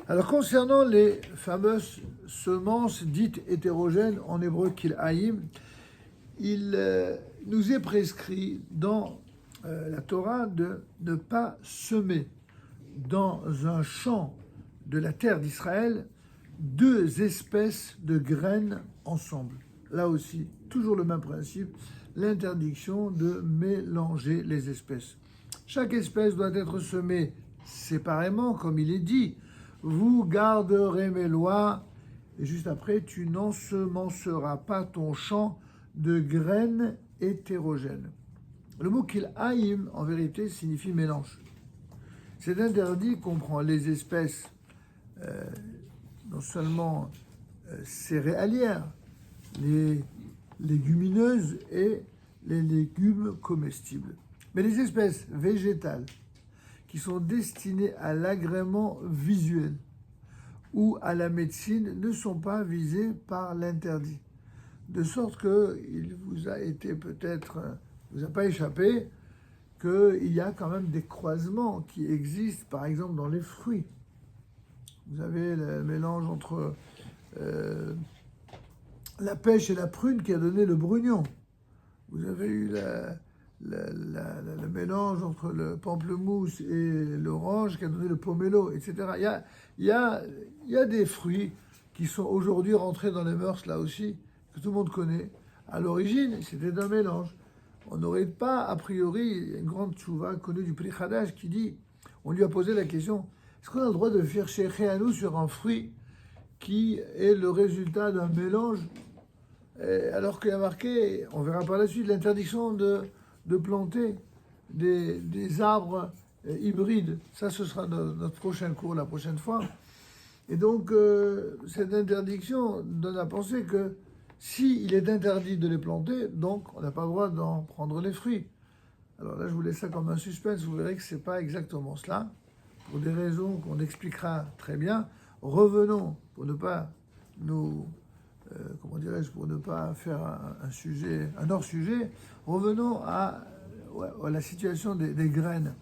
Alors, concernant les fameuses semences dites hétérogènes, en hébreu kil'aïm, il nous est prescrit dans la Torah de ne pas semer dans un champ de la terre d'Israël deux espèces de graines ensemble. Là aussi, toujours le même principe, l'interdiction de mélanger les espèces. Chaque espèce doit être semée séparément, comme il est dit. Vous garderez mes lois, et juste après, tu n'ensemenceras pas ton champ de graines hétérogènes. Le mot kil'aïm, en vérité, signifie mélange. Cet interdit comprend les espèces non seulement céréalières, les légumineuses et les légumes comestibles, mais les espèces végétales qui sont destinées à l'agrément visuel ou à la médecine ne sont pas visées par l'interdit. De sorte qu'il vous a été peut-être, vous a pas échappé, qu'il y a quand même des croisements qui existent, par exemple dans les fruits. Vous avez le mélange entre la pêche et la prune qui a donné le brugnon. Vous avez eu le mélange entre le pamplemousse et l'orange qui a donné le pomelo, etc. Il y a des fruits qui sont aujourd'hui rentrés dans les mœurs, là aussi, que tout le monde connaît. À l'origine, c'était un mélange. On n'aurait pas, a priori, une grande tchouva connue du Pri Hadash qui dit, on lui a posé la question, est-ce qu'on a le droit de faire shecheanu sur un fruit qui est le résultat d'un mélange, alors qu'il y a marqué, on verra par la suite, l'interdiction de planter des arbres hybrides. Ça, ce sera notre prochain cours la prochaine fois. Et donc, cette interdiction donne à penser que s'il est interdit de les planter, donc on n'a pas le droit d'en prendre les fruits. Alors là, je vous laisse ça comme un suspense, vous verrez que ce n'est pas exactement cela, pour des raisons qu'on expliquera très bien. Revenons, pour ne pas nous, pour ne pas faire un hors-sujet, revenons à la situation des graines.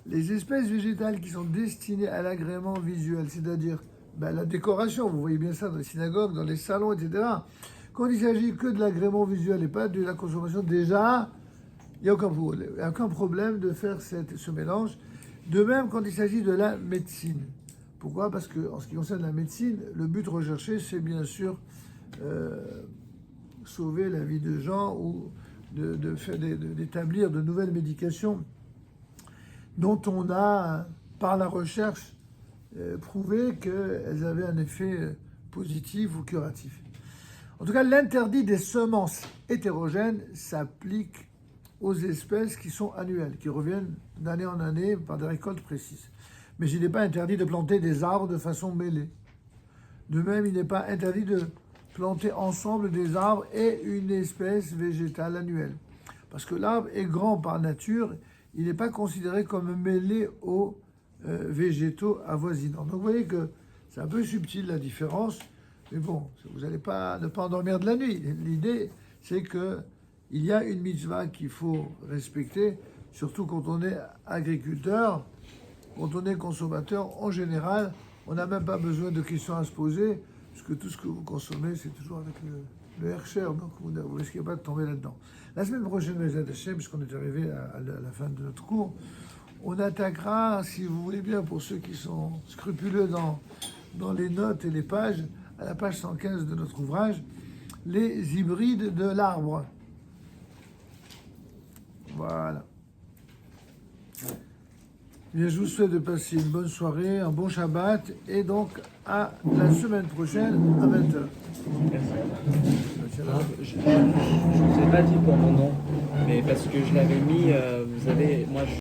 Les espèces végétales qui sont destinées à l'agrément visuel, c'est-à-dire la décoration, vous voyez bien ça dans les synagogues, dans les salons, etc. Quand il s'agit que de l'agrément visuel et pas de la consommation, déjà, il n'y a aucun problème de faire ce mélange. De même, quand il s'agit de la médecine. Pourquoi ? Parce qu'en ce qui concerne la médecine, le but recherché, c'est bien sûr sauver la vie de gens ou d'établir de nouvelles médications dont on a, par la recherche, prouvé qu'elles avaient un effet positif ou curatif. En tout cas, l'interdit des semences hétérogènes s'applique aux espèces qui sont annuelles, qui reviennent d'année en année par des récoltes précises. Mais il n'est pas interdit de planter des arbres de façon mêlée. De même, il n'est pas interdit de planter ensemble des arbres et une espèce végétale annuelle. Parce que l'arbre est grand par nature, il n'est pas considéré comme mêlé aux végétaux avoisinants. Donc vous voyez que c'est un peu subtil la différence, mais bon, vous n'allez ne pas endormir de la nuit. L'idée, c'est qu'il y a une mitzvah qu'il faut respecter, surtout quand on est agriculteur, quand on est consommateur. En général, on n'a même pas besoin de questions à se poser, puisque tout ce que vous consommez, c'est toujours avec le Hercher, donc vous ne risquez pas de tomber là-dedans. La semaine prochaine, puisqu'on est arrivé à la fin de notre cours, on attaquera, si vous voulez bien, pour ceux qui sont scrupuleux dans les notes et les pages, à la page 115 de notre ouvrage, les hybrides de l'arbre. Voilà. Bien, je vous souhaite de passer une bonne soirée, un bon Shabbat, et donc à la semaine prochaine à 20h. Je ne vous ai pas dit pour mon nom, mais parce que je l'avais mis, vous savez, moi je